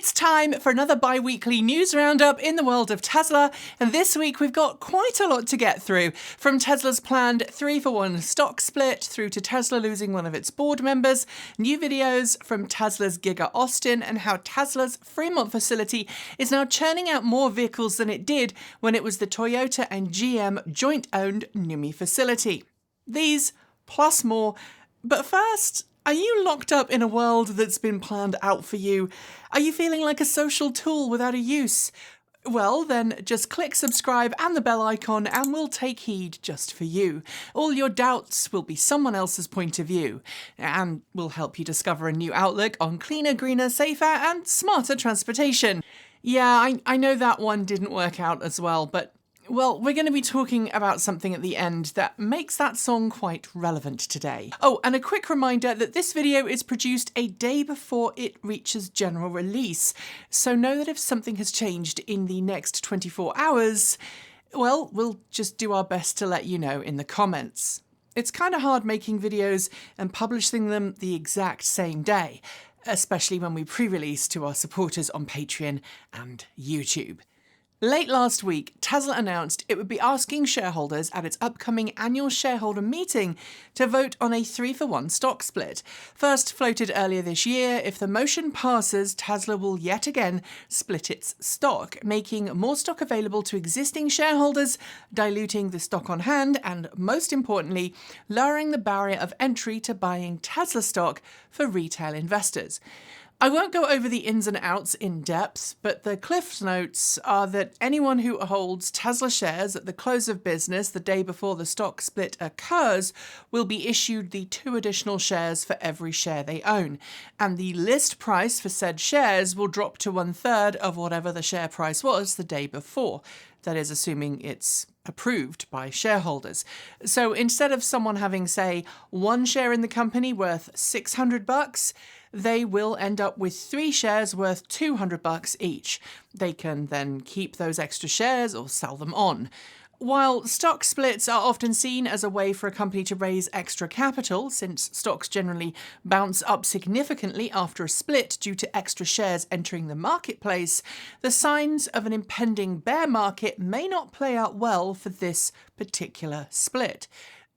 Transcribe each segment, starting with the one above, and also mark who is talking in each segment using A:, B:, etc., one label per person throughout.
A: It's time for another bi-weekly news roundup in the world of Tesla, and this week we've got quite a lot to get through. From Tesla's planned 3-for-1 stock split through to Tesla losing one of its board members, new videos from Tesla's Giga Austin, and how Tesla's Fremont facility is now churning out more vehicles than it did when it was the Toyota and GM joint-owned NUMMI facility. These, plus more. But first, are you locked up in a world that's been planned out for you? Are you feeling like a social tool without a use? Well, then just click subscribe and the bell icon and we'll take heed just for you. All your doubts will be someone else's point of view, and we'll help you discover a new outlook on cleaner, greener, safer and smarter transportation. Yeah, I know that one didn't work out as well, but well, we're going to be talking about something at the end that makes that song quite relevant today. Oh, and a quick reminder that this video is produced a day before it reaches general release, so know that if something has changed in the next 24 hours, well, we'll just do our best to let you know in the comments. It's kind of hard making videos and publishing them the exact same day, especially when we pre-release to our supporters on Patreon and YouTube. Late last week, Tesla announced it would be asking shareholders at its upcoming annual shareholder meeting to vote on a 3-for-1 stock split. First floated earlier this year, if the motion passes, Tesla will yet again split its stock, making more stock available to existing shareholders, diluting the stock on hand, and most importantly, lowering the barrier of entry to buying Tesla stock for retail investors. I won't go over the ins and outs in depth, but the Cliff Notes are that anyone who holds Tesla shares at the close of business the day before the stock split occurs will be issued the 2 additional shares for every share they own, and the list price for said shares will drop to 1/3 of whatever the share price was the day before. That is, assuming it's approved by shareholders. So instead of someone having, say, 1 share in the company worth $600, they will end up with 3 shares worth $200 each. They can then keep those extra shares or sell them on. While stock splits are often seen as a way for a company to raise extra capital, since stocks generally bounce up significantly after a split due to extra shares entering the marketplace, the signs of an impending bear market may not play out well for this particular split.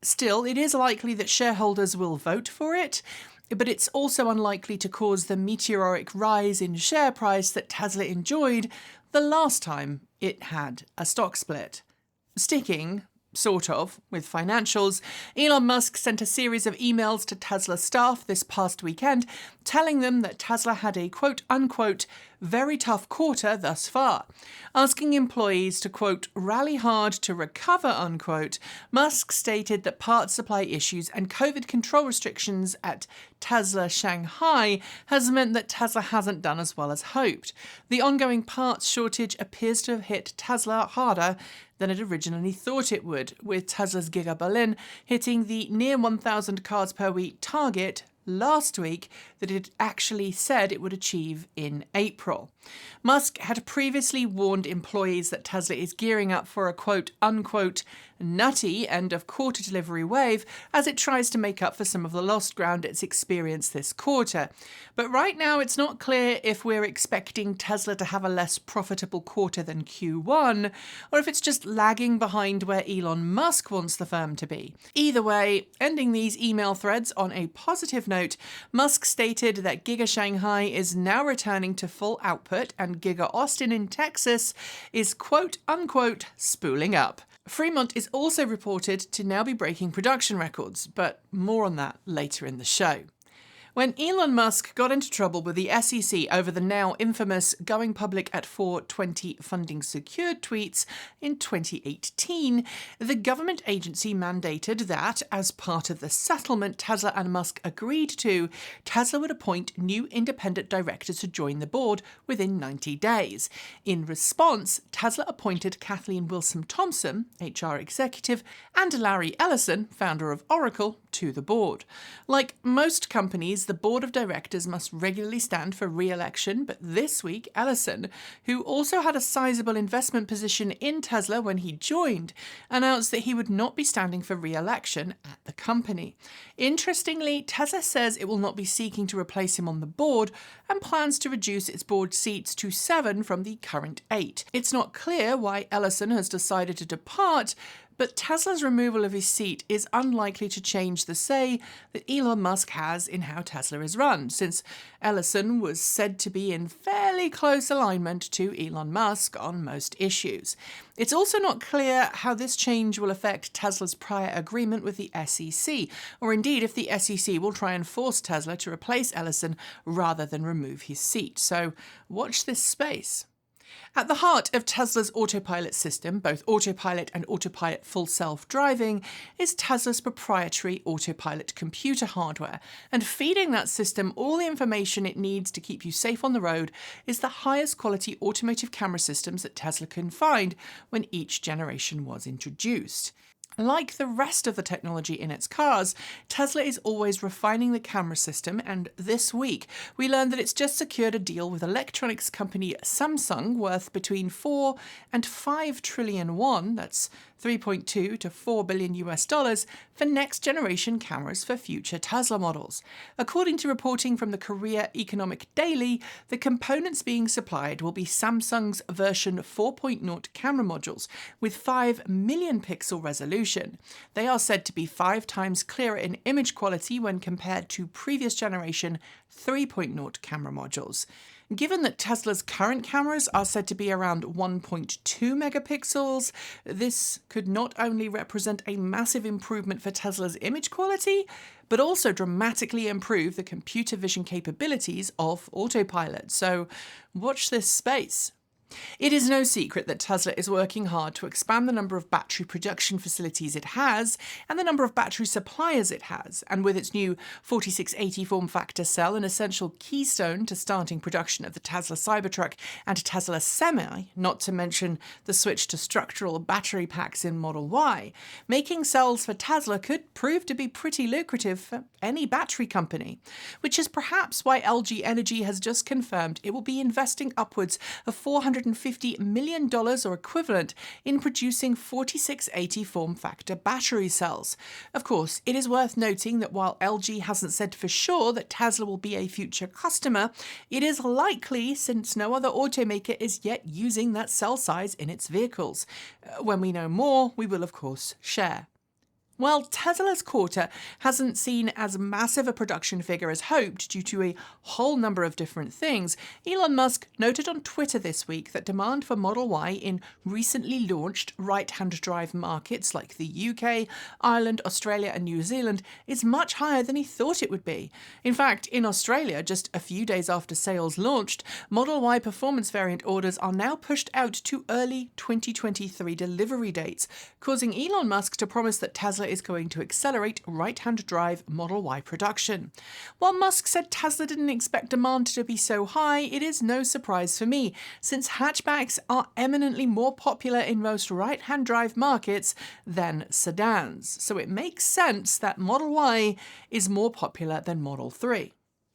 A: Still, it is likely that shareholders will vote for it, but it's also unlikely to cause the meteoric rise in share price that Tesla enjoyed the last time it had a stock split. Sticking, sort of, with financials, Elon Musk sent a series of emails to Tesla staff this past weekend telling them that Tesla had a quote-unquote very tough quarter thus far. Asking employees to, quote, rally hard to recover, unquote, Musk stated that parts supply issues and COVID control restrictions at Tesla Shanghai has meant that Tesla hasn't done as well as hoped. The ongoing parts shortage appears to have hit Tesla harder than it originally thought it would, with Tesla's Giga Berlin hitting the near 1,000 cars per week target last week that it actually said it would achieve in April. Musk had previously warned employees that Tesla is gearing up for a quote-unquote nutty end-of-quarter delivery wave as it tries to make up for some of the lost ground it's experienced this quarter. But right now it's not clear if we're expecting Tesla to have a less profitable quarter than Q1, or if it's just lagging behind where Elon Musk wants the firm to be. Either way, ending these email threads on a positive note, Musk stated that Giga Shanghai is now returning to full output and Giga Austin in Texas is quote-unquote spooling up. Fremont is also reported to now be breaking production records, but more on that later in the show. When Elon Musk got into trouble with the SEC over the now infamous going public at 420 funding secured tweets in 2018, the government agency mandated that, as part of the settlement Tesla and Musk agreed to, Tesla would appoint new independent directors to join the board within 90 days. In response, Tesla appointed Kathleen Wilson-Thompson, HR executive, and Larry Ellison, founder of Oracle, to the board. Like most companies is the board of directors must regularly stand for re-election, but this week Ellison, who also had a sizable investment position in Tesla when he joined, announced that he would not be standing for re-election at the company. Interestingly, Tesla says it will not be seeking to replace him on the board and plans to reduce its board seats to 7 from the current 8. It's not clear why Ellison has decided to depart, but Tesla's removal of his seat is unlikely to change the say that Elon Musk has in how Tesla is run, since Ellison was said to be in fairly close alignment to Elon Musk on most issues. It's also not clear how this change will affect Tesla's prior agreement with the SEC, or indeed if the SEC will try and force Tesla to replace Ellison rather than remove his seat. So watch this space. At the heart of Tesla's autopilot system, both autopilot and autopilot full self-driving, is Tesla's proprietary autopilot computer hardware, and feeding that system all the information it needs to keep you safe on the road is the highest quality automotive camera systems that Tesla can find when each generation was introduced. Like the rest of the technology in its cars, Tesla is always refining the camera system, and this week we learned that it's just secured a deal with electronics company Samsung worth between 4 and 5 trillion won, that's 3.2 to 4 billion US dollars, for next generation cameras for future Tesla models. According to reporting from the Korea Economic Daily, the components being supplied will be Samsung's version 4.0 camera modules with 5 million pixel resolution. They are said to be 5 times clearer in image quality when compared to previous generation 3.0 camera modules. Given that Tesla's current cameras are said to be around 1.2 megapixels, this could not only represent a massive improvement for Tesla's image quality, but also dramatically improve the computer vision capabilities of autopilot. So watch this space. It is no secret that Tesla is working hard to expand the number of battery production facilities it has and the number of battery suppliers it has, and with its new 4680 form factor cell an essential keystone to starting production of the Tesla Cybertruck and Tesla Semi, not to mention the switch to structural battery packs in Model Y, making cells for Tesla could prove to be pretty lucrative for any battery company, which is perhaps why LG Energy has just confirmed it will be investing upwards of $450 million or equivalent in producing 4680 form factor battery cells. Of course, it is worth noting that while LG hasn't said for sure that Tesla will be a future customer, it is likely since no other automaker is yet using that cell size in its vehicles. When we know more, we will of course share. While Tesla's quarter hasn't seen as massive a production figure as hoped due to a whole number of different things, Elon Musk noted on Twitter this week that demand for Model Y in recently launched right-hand drive markets like the UK, Ireland, Australia and New Zealand is much higher than he thought it would be. In fact, in Australia, just a few days after sales launched, Model Y performance variant orders are now pushed out to early 2023 delivery dates, causing Elon Musk to promise that Tesla is going to accelerate right-hand drive Model Y production. While Musk said Tesla didn't expect demand to be so high, it is no surprise for me, since hatchbacks are eminently more popular in most right-hand drive markets than sedans, so it makes sense that Model Y is more popular than Model 3.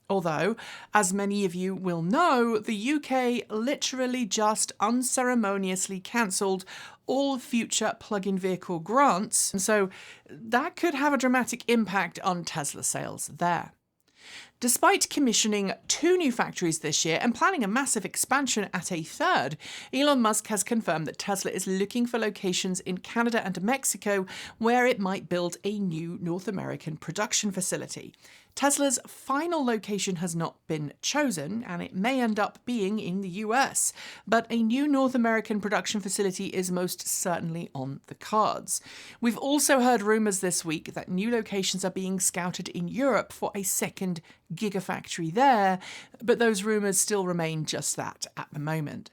A: Although, as many of you will know, the UK literally just unceremoniously cancelled all future plug-in vehicle grants, and so that could have a dramatic impact on Tesla sales there. Despite commissioning 2 new factories this year and planning a massive expansion at a 3rd, Elon Musk has confirmed that Tesla is looking for locations in Canada and Mexico where it might build a new North American production facility. Tesla's final location has not been chosen, and it may end up being in the US, but a new North American production facility is most certainly on the cards. We've also heard rumours this week that new locations are being scouted in Europe for a second gigafactory there, but those rumours still remain just that at the moment.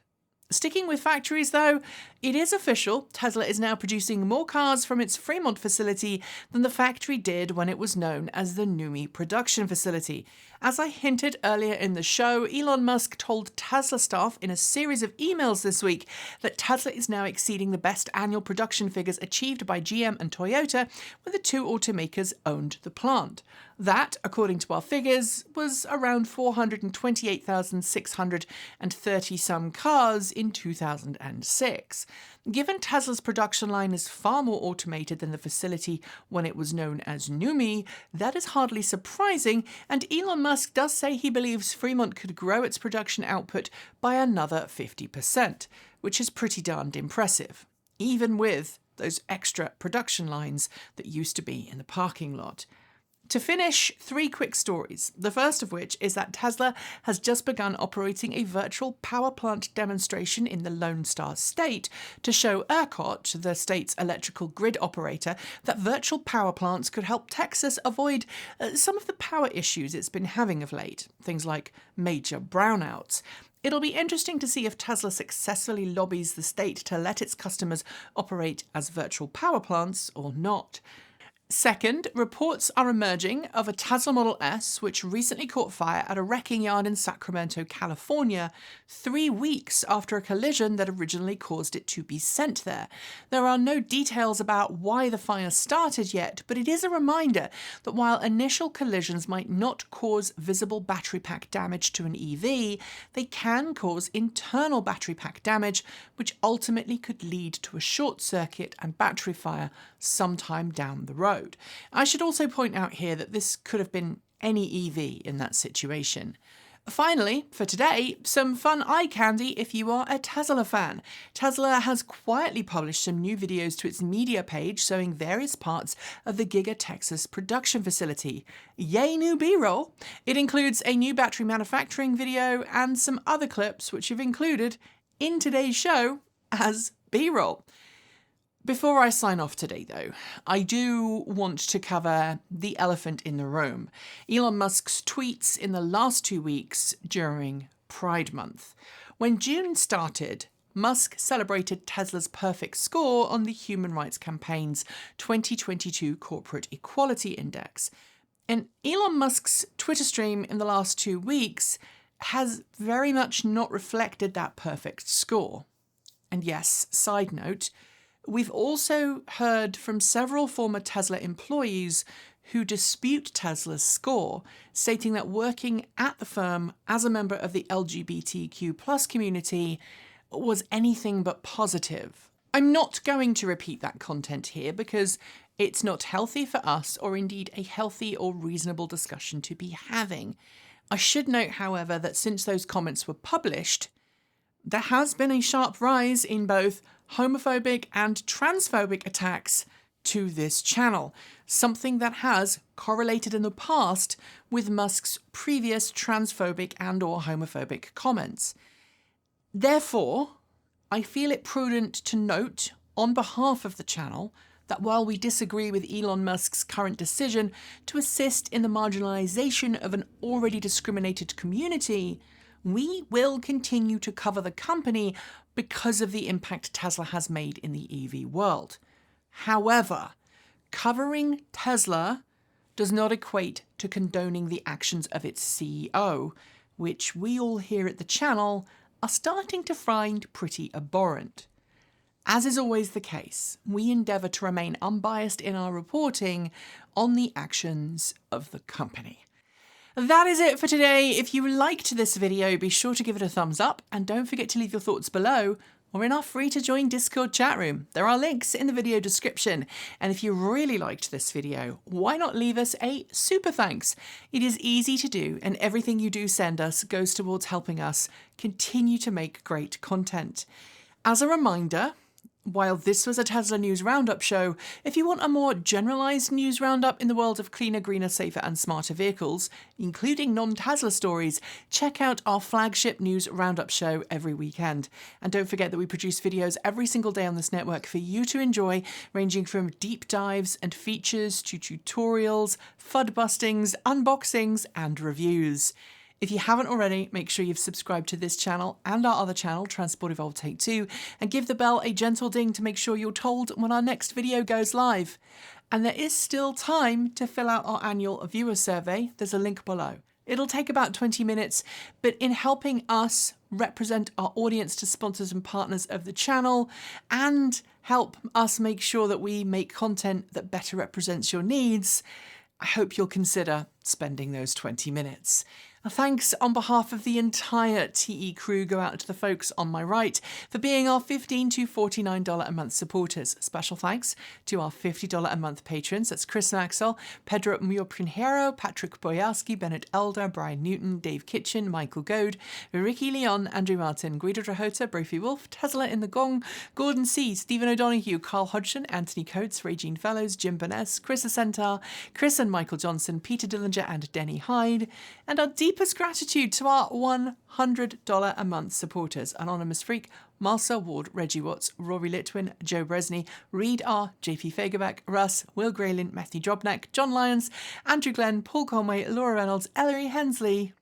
A: Sticking with factories though, it is official, Tesla is now producing more cars from its Fremont facility than the factory did when it was known as the NUMMI production facility. As I hinted earlier in the show, Elon Musk told Tesla staff in a series of emails this week that Tesla is now exceeding the best annual production figures achieved by GM and Toyota when the two automakers owned the plant. That, according to our figures, was around 428,630 some cars in 2006. Given Tesla's production line is far more automated than the facility when it was known as NUMMI, that is hardly surprising, and Elon Musk does say he believes Fremont could grow its production output by another 50%, which is pretty darned impressive, even with those extra production lines that used to be in the parking lot. To finish, 3 quick stories. The first of which is that Tesla has just begun operating a virtual power plant demonstration in the Lone Star State to show ERCOT, the state's electrical grid operator, that virtual power plants could help Texas avoid some of the power issues it's been having of late, things like major brownouts. It'll be interesting to see if Tesla successfully lobbies the state to let its customers operate as virtual power plants or not. Second, reports are emerging of a Tesla Model S which recently caught fire at a wrecking yard in Sacramento, California, 3 weeks after a collision that originally caused it to be sent there. There are no details about why the fire started yet, but it is a reminder that while initial collisions might not cause visible battery pack damage to an EV, they can cause internal battery pack damage, which ultimately could lead to a short circuit and battery fire sometime down the road. I should also point out here that this could have been any EV in that situation. Finally, for today, some fun eye candy if you are a Tesla fan. Tesla has quietly published some new videos to its media page showing various parts of the Giga Texas production facility. Yay new B-roll! It includes a new battery manufacturing video and some other clips which you've included in today's show as B-roll. Before I sign off today, though, I do want to cover the elephant in the room. Elon Musk's tweets in the last 2 weeks during Pride Month. When June started, Musk celebrated Tesla's perfect score on the Human Rights Campaign's 2022 Corporate Equality Index. And Elon Musk's Twitter stream in the last 2 weeks has very much not reflected that perfect score. And yes, side note, we've also heard from several former Tesla employees who dispute Tesla's score, stating that working at the firm as a member of the LGBTQ+ community was anything but positive. I'm not going to repeat that content here because it's not healthy for us or indeed a healthy or reasonable discussion to be having. I should note, however, that since those comments were published, there has been a sharp rise in both homophobic and transphobic attacks to this channel, something that has correlated in the past with Musk's previous transphobic and or homophobic comments. Therefore, I feel it prudent to note on behalf of the channel that while we disagree with Elon Musk's current decision to assist in the marginalization of an already discriminated community, we will continue to cover the company because of the impact Tesla has made in the EV world. However, covering Tesla does not equate to condoning the actions of its CEO, which we all here at the channel are starting to find pretty abhorrent. As is always the case, we endeavour to remain unbiased in our reporting on the actions of the company. That is it for today. If you liked this video, be sure to give it a thumbs up and don't forget to leave your thoughts below or in our free to join Discord chat room. There are links in the video description. And if you really liked this video, why not leave us a super thanks? It is easy to do and everything you do send us goes towards helping us continue to make great content. As a reminder, while this was a Tesla News Roundup show, if you want a more generalised news roundup in the world of cleaner, greener, safer and smarter vehicles, including non-Tesla stories, check out our flagship News Roundup show every weekend. And don't forget that we produce videos every single day on this network for you to enjoy, ranging from deep dives and features to tutorials, FUD bustings, unboxings and reviews. If you haven't already, make sure you've subscribed to this channel and our other channel, Transport Evolved Take 2, and give the bell a gentle ding to make sure you're told when our next video goes live. And there is still time to fill out our annual viewer survey. There's a link below. It'll take about 20 minutes, but in helping us represent our audience to sponsors and partners of the channel and help us make sure that we make content that better represents your needs, I hope you'll consider spending those 20 minutes. Thanks on behalf of the entire TE crew go out to the folks on my right for being our $15 to $49 a month supporters. Special thanks to our $50 a month patrons. That's Chris Maxwell, Pedro Muyo-Pinheiro, Patrick Boyarski, Bennett Elder, Brian Newton, Dave Kitchen, Michael Goad, Ricky Leon, Andrew Martin, Guido Drahota, Brophy Wolf, Tesla in the Gong, Gordon C, Stephen O'Donoghue, Carl Hodgson, Anthony Coates, Regine Fellows, Jim Burness, Chris Asentar, Chris and Michael Johnson, Peter Dillinger and Denny Hyde, and our deepest gratitude to our $100 a month supporters: Anonymous Freak, Marcel Ward, Reggie Watts, Rory Litwin, Joe Bresney, Reed R, JP Fagerback, Russ, Will Graylin, Matthew Jobnack, John Lyons, Andrew Glenn, Paul Conway, Laura Reynolds, Ellery Hensley,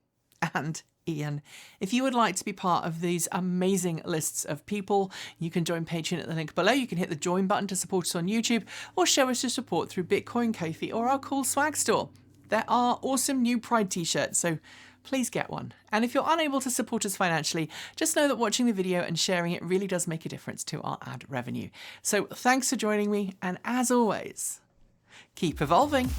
A: and Ian. If you would like to be part of these amazing lists of people, you can join Patreon at the link below. You can hit the join button to support us on YouTube or show us your support through Bitcoin, Ko-fi, or our cool swag store. There are awesome new Pride t-shirts, so please get one. And if you're unable to support us financially, just know that watching the video and sharing it really does make a difference to our ad revenue. So thanks for joining me, and as always, keep evolving.